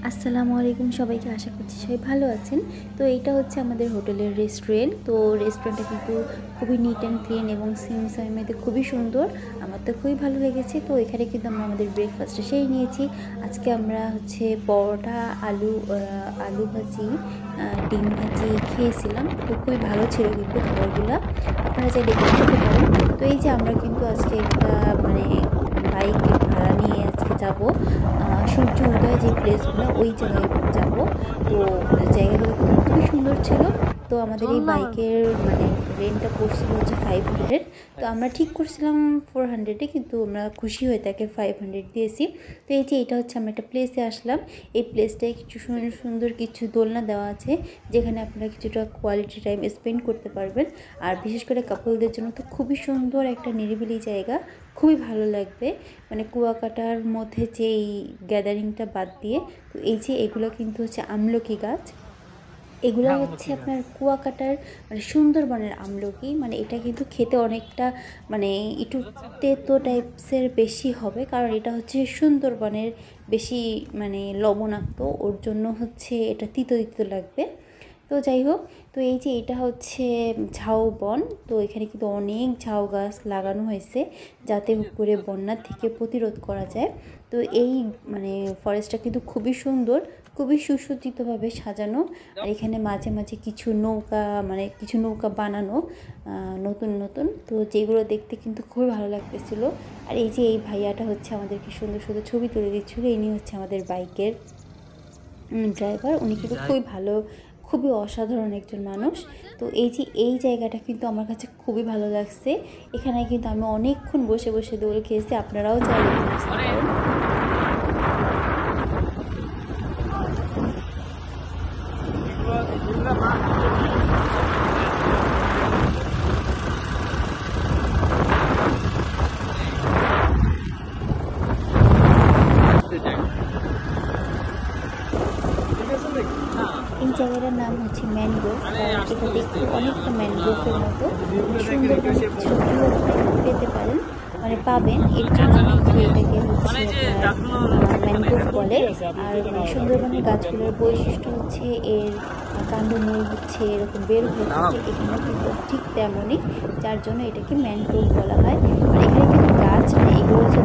আসসালামু আলাইকুম সবাইকে, আশা করছি সবাই ভালো আছেন। তো এইটা হচ্ছে আমাদের হোটেলের রেস্টুরেন্ট। তো রেস্টুরেন্টটা কিন্তু খুবই নিট অ্যান্ড ক্লিন এবং সিমসাইমেতে খুবই সুন্দর। আমার তো খুবই ভালো লেগেছে। তো এখানে কিন্তু আমরা আমাদের ব্রেকফাস্টটা সেই নিয়েছি। আজকে আমরা হচ্ছে পরোটা, আলু ভাজি, ডিম ভাজি খেয়েছিলাম। তো খুবই ভালো ছিল কিন্তু খাবারগুলো, আপনারা চাইলে খেতে পারেন। তো এই যে আমরা কিন্তু আজকে একটা বাইক ভাড়া নিয়ে আজকে যাব সূর্য উদয় যে প্লেসগুলো ওই জায়গায় যাব। তো জায়গাগুলো কিন্তু খুবই সুন্দর ছিল। তো আমাদের এই বাইকের রেন্টটা পড়ছিল হচ্ছে 500। তো আমরা ঠিক করছিলাম 400-এ, কিন্তু আমরা খুশি হয়ে তাকে 500 দিয়েছি। তো এই যে এটা হচ্ছে আমরা একটা প্লেসে আসলাম। এই প্লেসটায় কিছু সুন্দর সুন্দর কিছু দোলনা দেওয়া আছে, যেখানে আপনারা কিছুটা কোয়ালিটি টাইম স্পেন্ড করতে পারবেন। আর বিশেষ করে কাপলদের জন্য তো খুবই সুন্দর একটা নিরিবিলি জায়গা, খুবই ভালো লাগবে। কুয়াকাটার মধ্যে যে এই গ্যাদারিংটা বাদ দিয়ে। তো এই যে এগুলো কিন্তু হচ্ছে আমলকি গাছ। এগুলো হচ্ছে আপনার কুয়াকাটার সুন্দরবনের আমলকি। এটা কিন্তু খেতে অনেকটা একটু তেতো টাইপসের বেশি হবে, কারণ এটা হচ্ছে সুন্দরবনের বেশি লবণাক্ত, ওর জন্য হচ্ছে এটা তিতো তিতো লাগবে। তো যাই হোক, তো এই যে এটা হচ্ছে ঝাউবন। তো এখানে কিন্তু অনেক ঝাউ গাছ লাগানো হয়েছে, যাতে করে বন্যার থেকে প্রতিরোধ করা যায়। তো এই ফরেস্টটা কিন্তু খুবই সুন্দর, খুবই সুসজ্জিতভাবে সাজানো। আর এখানে মাঝে মাঝে কিছু নৌকা বানানো নতুন নতুন, তো যেগুলো দেখতে কিন্তু খুবই ভালো লাগতেছিল। আর এই যে এই ভাইয়াটা হচ্ছে আমাদেরকে সুন্দর সুন্দর ছবি তুলে দিচ্ছিল। ইনি হচ্ছে আমাদের বাইকের ড্রাইভার। উনি কিন্তু খুবই অসাধারণ একজন মানুষ। তো এই যে এই জায়গাটা কিন্তু আমার কাছে খুবই ভালো লাগছে। এখানে কিন্তু আমি অনেকক্ষণ বসে বসে দোল খেয়েছি, আপনারাও চাইলে আসতে পারেন। এই জায়গাটার নাম হচ্ছে ম্যানগ্রোভ। এটা দেখতে অনেকটা ম্যানগ্রোভের মতো, সুন্দরবনে কিছু পেতে পারেন, পাবেন। এর জন্য কিন্তু এটাকে হচ্ছে ম্যানগ্রোভ বলে। আর সুন্দরবনের গাছগুলোর বৈশিষ্ট্য হচ্ছে এর কাণ্ডমূল হচ্ছে এরকম বের হয়ে থাকে। এখানে কিন্তু ঠিক তেমনই, যার জন্য এটাকে ম্যানগ্রোভ বলা হয়। আর এখানে কিন্তু গাছ এগুলো হচ্ছে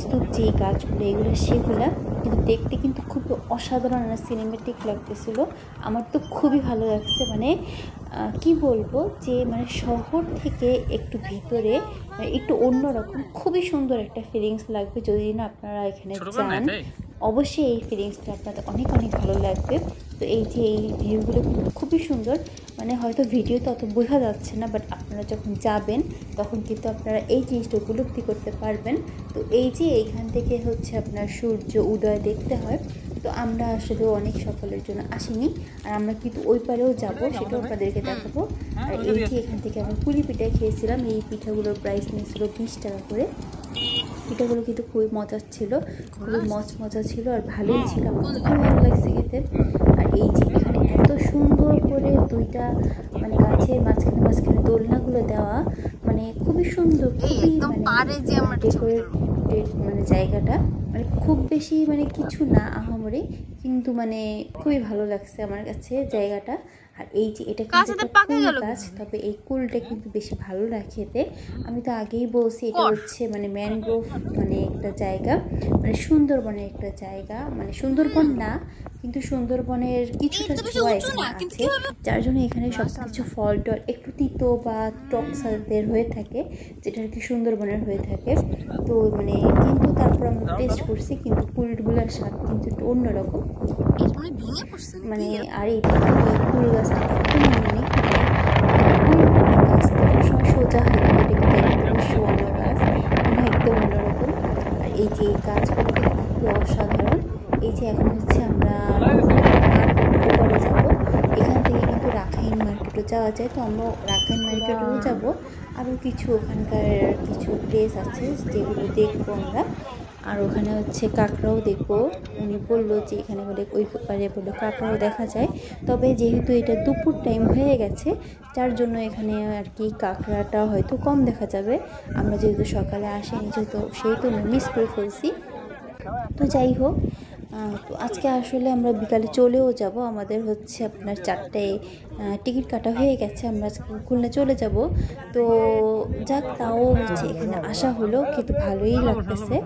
স্তূপ, যে গাছগুলো এগুলো সেগুলা কিন্তু দেখতে কিন্তু খুব অসাধারণ সিনেমেটিক লাগতেছিল। আমার তো খুবই ভালো লাগছে। কি বলবো যে শহর থেকে একটু ভিতরে একটু অন্যরকম, খুবই সুন্দর একটা ফিলিংস লাগবে যদি না আপনারা এখানে যান। অবশ্যই এই ফিলিংসটা আপনাদের অনেক অনেক ভালো লাগবে। তো এই যে এই ভিউগুলো কিন্তু খুবই সুন্দর। হয়তো ভিডিওতে অত বোঝা যাচ্ছে না, বাট আপনারা যখন যাবেন তখন কিন্তু আপনারা এই জিনিসটা উপলব্ধি করতে পারবেন। তো এই যে এইখান থেকে হচ্ছে আপনার সূর্য উদয় দেখতে হয়। তো আমরা আসলে অনেক সকালের জন্য আসিনি, আর আমরা কিন্তু ওই পারেও যাবো, সেটাও আপনাদেরকে দেখাবো। আর এই যে এখান থেকে আমরা পুলি পিঠা খেয়েছিলাম। এই পিঠাগুলোর প্রাইস নিয়েছিল 20 টাকা করে। পিঠাগুলো কিন্তু খুবই মজার ছিল, খুবই মজা ছিল, আর ভালোই ছিল, আমার তো খুব ভালো লাগছে খেতে। আর এই যে এখানে এত সুন্দর করে দুইটা গাছের মাঝখানে দোলনাগুলো দেওয়া, খুবই সুন্দর, খুবই ডেকোরেটেড জায়গাটা। খুব বেশি কিছু না আহামরি, কিন্তু খুবই ভালো লাগছে আমার কাছে জায়গাটা। আর এই যে এটা কিন্তু একটা কুল গাছ, তবে এই কুলটা কিন্তু বেশি ভালো না খেতে। আমি তো আগেই বলছি এটা হচ্ছে ম্যানগ্রোভ একটা জায়গা, সুন্দরবনের একটা জায়গা। সুন্দরবন না, কিন্তু সুন্দরবনের কিছুটা ছোঁয়া এখানে আছে, যার জন্য এখানে সব কিছু ফল টল একটু তিতো বা টক স্বাদের হয়ে থাকে, যেটা আর কি সুন্দরবনের হয়ে থাকে। তো কিন্তু তারপর আমরা টেস্ট করছি, কিন্তু কুলগুলোর স্বাদ কিন্তু একটু অন্যরকম। আর এই কুল গাছটা একদম গাছ সবসময় সোজা হয়, এটা কিন্তু একদম শোয়ানো গাছ, একদম অন্যরকম। আর এই যে গাছগুলো কিন্তু খুবই অসাধারণ। এই যে এখন হচ্ছে আমরা ওপারে যাবো। এখান থেকে কিন্তু রাখাইন মার্কেটও যাওয়া যায়, তো আমরা রাখাইন মার্কেটেও যাবো। আরও কিছু ওখানকার কিছু প্লেস আছে যেগুলো দেখবো আমরা। আর ওখানে হচ্ছে কাঁকড়াও দেখবো। উনি বললো যে এখানে বলে ওই পারে বলে কাঁকড়াও দেখা যায়, তবে যেহেতু এটা দুপুর টাইম হয়ে গেছে, যার জন্য এখানে আর কি কাঁকড়াটা হয়তো কম দেখা যাবে। আমরা যেহেতু সকালে আসিনি, যেহেতু সেই তো মিস করে ফেলছি। তো যাই হোক, তো আজকে আসলে আমরা বিকালে চলেও যাব, আমাদের হচ্ছে আপনার 4টায় টিকিট কাটা হয়ে গেছে, আমরা আজকে খুলনা চলে যাব। তো যাক, তাও হচ্ছে এখানে আসা হলো, কিন্তু ভালোই লাগতেছে।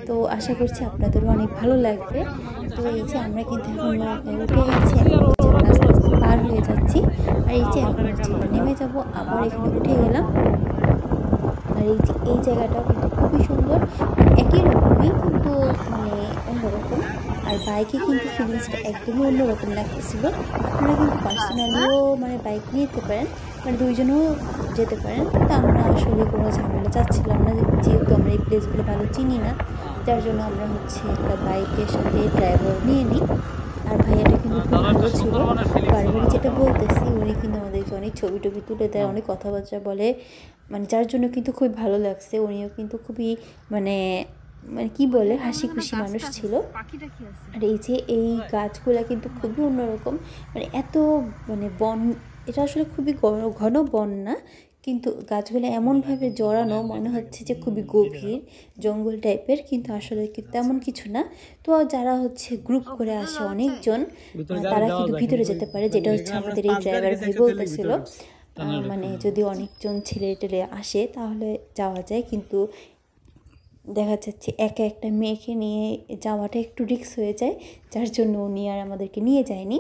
তো আশা করছি আপনাদেরও অনেক ভালো লাগবে। তো এই যে আমরা কিন্তু এখন উঠে গেছি, এখন হচ্ছে আমরা আস্তে আস্তে পার হয়ে যাচ্ছি। আর এই যে এখন হচ্ছে আমরা নেমে যাব, আবার এখানে উঠে গেলাম। আর এই জায়গাটাও কিন্তু খুবই সুন্দর, একই রকমই কিন্তু মানে অন্যরকম। আর বাইকে কিন্তু ফিলিংসটা একদমই অন্যরকম লাগতেছিল। আপনারা কিন্তু পার্সোনালিও মানে বাইক নিয়ে যেতে পারেন, মানে দুইজনেও যেতে পারেন, কিন্তু আমরা আসলে কোনো ঝামেলা চাচ্ছিলাম না, যেহেতু আমরা এই প্লেসগুলো ভালো চিনি না, যার জন্য আমরা হচ্ছে একটা বাইকের সাথে ড্রাইভার নিয়ে নিই। আর ভাইয়াটা কিন্তু খুব ভালো ছিল, বারবারই যেটা বলতেছি, উনি কিন্তু আমাদেরকে অনেক ছবি টবি তুলে দেয়, অনেক কথাবার্তা বলে, মানে যার জন্য কিন্তু খুবই ভালো লাগছে। উনিও কিন্তু খুবই মানে মানে কি বলে হাসি খুশি মানুষ ছিল। আর এই যে এই গাছগুলা কিন্তু খুবই অন্যরকম, মানে এত মানে বন, এটা আসলে খুবই ঘন বন না, কিন্তু গাছগুলো এমনভাবে জড়ানো মনে হচ্ছে যে খুবই গভীর জঙ্গল টাইপের, কিন্তু আসলে তেমন কিছু না। তো যারা হচ্ছে গ্রুপ করে আসে অনেকজন, তারা কিন্তু ভিতরে যেতে পারে, যেটা হচ্ছে আমাদের এই ড্রাইভার ভাই বলতেছিল। মানে যদি অনেকজন ছেলে টেলে আসে তাহলে যাওয়া যায়, কিন্তু দেখা যাচ্ছে একা একটা মেয়েকে নিয়ে যাওয়াটা একটু রিস্ক হয়ে যায়, যার জন্য উনি আর আমাদেরকে নিয়ে যায়নি।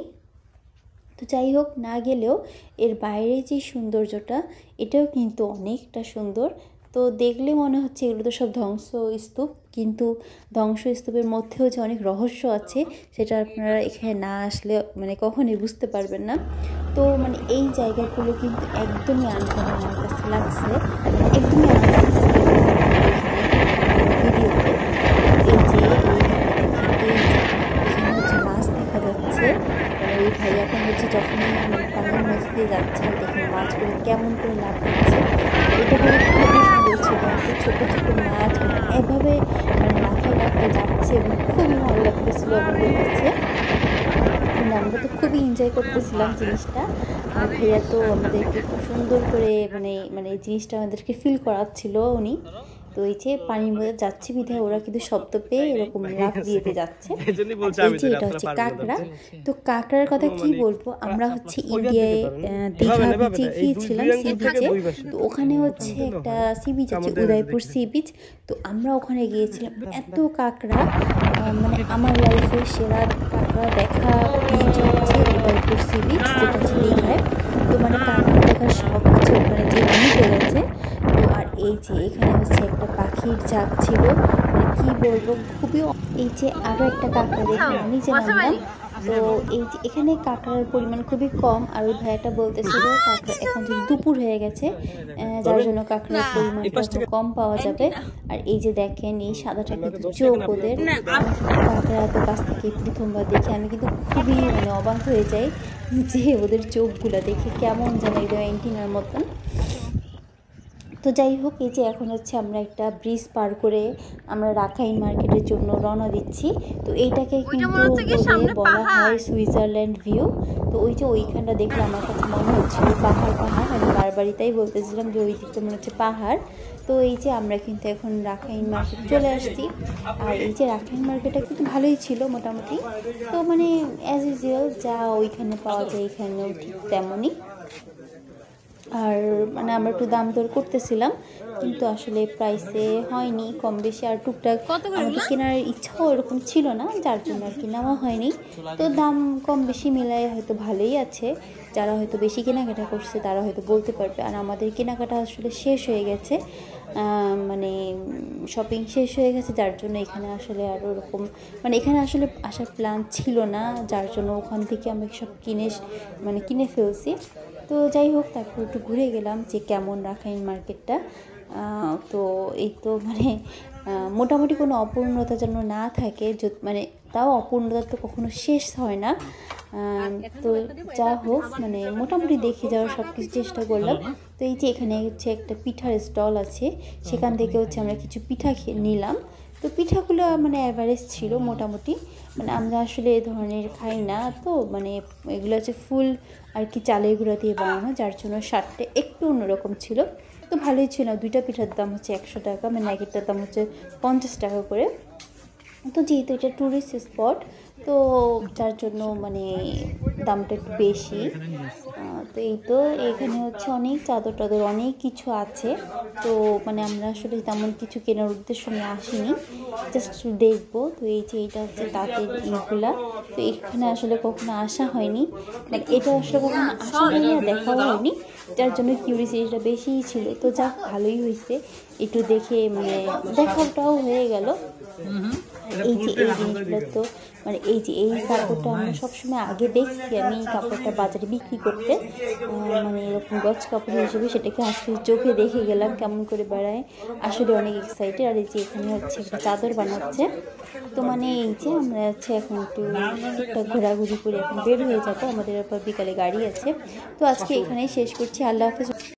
তো যাই হোক, না গেলেও এর বাইরে যে সৌন্দর্যটা, এটাও কিন্তু অনেকটা সুন্দর। তো দেখলে মনে হচ্ছে এগুলো তো সব ধ্বংসস্তূপ, কিন্তু ধ্বংসস্তূপের মধ্যেও যে অনেক রহস্য আছে, সেটা আপনারা এখানে না আসলে মানে কখনোই বুঝতে পারবেন না। তো মানে এই জায়গাগুলো কিন্তু একদমই আনকমন আমার কাছে লাগছে, একদমই ভিডিওতে। এই যে এখানে হচ্ছে মাছ দেখা যাচ্ছে, মানে ওই ভাইয়াটা হচ্ছে যখনই মানে পানির মধ্যে দিয়ে যাচ্ছে, আর দেখেন মাছগুলো কেমন করে লাভ দিচ্ছে, এটা কিন্তু খুবই সুন্দর ছিল। ছোটো ছোটো মাছ মানে এভাবে মানে লাফায় লাফায় যাচ্ছে এবং খুবই ভালো লাগতেছিল আমাদের কাছে। আমরা তো খুবই এনজয় করতেছিলাম জিনিসটা, আর ভাইয়া তো আমাদেরকে খুব সুন্দর করে মানে মানে এই জিনিসটা আমাদেরকে ফিল করাচ্ছিল উনি। তো এই যে পানির মধ্যে যাচ্ছে বিধায় ওরা কিন্তু শব্দ পেয়ে এরকম লাফ দিয়ে যাচ্ছে। এই যে এটা হচ্ছে কাঁকড়া। তো কাঁকড়ার কথা কি বলবো, আমরা হচ্ছে ইন্ডিয়ায় দীঘা বিচে গিয়েছিলাম, সি বিচে। তো ওখানে হচ্ছে একটা সি বিচ আছে, উদয়পুর সি বিচ। তো আমরা ওখানে গিয়েছিলাম, এত কাঁকড়া, মানে আমার লাইফে সেরা কাঁকড়া দেখা বিচ হচ্ছে উদয়পুর সি বিচ, যেটা হচ্ছে দীঘায়। তো মানে কাঁকড়া দেখার শখ হচ্ছে ওখানে যে মিটে গেছে। তো আর এই যে এখানে হচ্ছে একটা পাখির ঝাঁক ছিল, মানে কি বলবো খুবই। এই যে আরও একটা কাঁকড়া দেখে নিচে নামলাম। তো এই যে এখানে কাঁকড়ার পরিমাণ খুবই কম, আর ওই ভাইয়াটা বলতেছিল কাঁকড়া এখন যদি দুপুর হয়ে গেছে, যার জন্য কাঁকড়ার পরিমাণটা কম পাওয়া যাবে। আর এই যে দেখেন এই সাদাটা কিন্তু চোখ ওদের, কাঁকড়া এত কাছ থেকে প্রথমবার দেখে আমি কিন্তু খুবই মানে অবাক হয়ে যাই, যে ওদের চোখগুলো দেখে কেমন যেন একদম অ্যান্টিনার মতন। তো যাই হোক, এই যে এখন হচ্ছে আমরা একটা ব্রিজ পার করে আমরা রাখাইন মার্কেটের জন্য রওনা দিচ্ছি। তো এইটাকে কিন্তু বলা হয় সুইজারল্যান্ড ভিউ। তো ওই যে ওইখানটা দেখলে আমার কাছে মনে হচ্ছিল পাহাড় পাহাড়, আমি বারবারই তাই বলতেছিলাম যে ওই দিকটা মনে হচ্ছে পাহাড়। তো এই যে আমরা কিন্তু এখন রাখাইন মার্কেট চলে আসছি। আর এই যে রাখাইন মার্কেটটা কিন্তু ভালোই ছিল মোটামুটি, তো মানে অ্যাজ ইউজুয়াল যা ওইখানে পাওয়া যায় এখানেও ঠিক তেমনই। আর মানে আমরা একটু দাম দর করতেছিলাম, কিন্তু আসলে প্রাইসে হয়নি, কম বেশি আর টুকটাক আমাদের কেনার ইচ্ছাও এরকম ছিল না, যার জন্য আর কি নেওয়া হয়নি। তো দাম কম বেশি মিলাই হয়তো ভালোই আছে, যারা হয়তো বেশি কেনাকাটা করছে তারা হয়তো বলতে পারবে। আর আমাদের কেনাকাটা আসলে শেষ হয়ে গেছে, মানে শপিং শেষ হয়ে গেছে, যার জন্য এখানে আসলে আর ওরকম মানে এখানে আসলে আসার প্ল্যান ছিল না, যার জন্য ওখান থেকে আমরা সব কিনে ফেলছি। তো যাই হোক, তারপর একটু ঘুরে গেলাম যে কেমন রাখাইন মার্কেটটা। তো এই তো মানে মোটামুটি কোনো অপূর্ণতা যেন না থাকে, মানে তাও অপূর্ণতা তো কখনো শেষ হয় না। তো যা হোক মানে মোটামুটি দেখে যাওয়ার সব কিছু চেষ্টা করলাম। তো এই যে এখানে হচ্ছে একটা পিঠার স্টল আছে, সেখান থেকে হচ্ছে আমরা কিছু পিঠা নিলাম। তো পিঠাগুলো মানে অ্যাভারেজ ছিল মোটামুটি, মানে আমরা আসলে এ ধরনের খাই না, তো মানে এগুলো হচ্ছে ফুল আর কি চালের গুঁড়া দিয়ে বানানো, যার জন্য স্বাদটা একটু অন্যরকম ছিল। তো ভালোই ছিল, দুইটা পিঠার দাম হচ্ছে 100 টাকা, মানে এক একটার দাম হচ্ছে 50 টাকা করে। তো যেহেতু এটা ট্যুরিস্ট স্পট, তো যার জন্য মানে দামটা একটু বেশি। তো এই তো এখানে হচ্ছে অনেক চাদর টাদর অনেক কিছু আছে। তো মানে আমরা আসলে তেমন কিছু কেনার উদ্দেশ্য নিয়ে আসিনি, জাস্ট দেখবো। তো এই যে এটা হচ্ছে তাঁতের ইগুলা, তো এখানে আসলে কখনো আসা হয়নি, মানে এটা আসলে কখনো আসা হয়নি আর দেখাও হয়নি, যার জন্য কিউরিসিটিটা বেশিই ছিল। তো যাক, ভালোই হয়েছে, একটু দেখে মানে দেখাটাও হয়ে গেল। এই যে এই জিনিসগুলো, তো মানে এই যে এই কাপড়টা আমরা সবসময় আগে দেখছি, আমি এই কাপড়টা বাজারে বিক্রি করতে, মানে এরকম গজ কাপড় হিসেবে, সেটাকে আজকে চোখে দেখে গেলাম কেমন করে বেড়ায়, আসলে অনেক এক্সাইটেড। আর এই যে এখানে হচ্ছে একটা চাদর বানাচ্ছে। তো মানে এই যে আমরা হচ্ছে এখন একটু একটা ঘোরাঘুরি করে এখন বের হয়ে যাবো, আমাদের আবার বিকালে গাড়ি আছে। তো আজকে এখানেই শেষ করছি, আল্লাহ হাফেজ।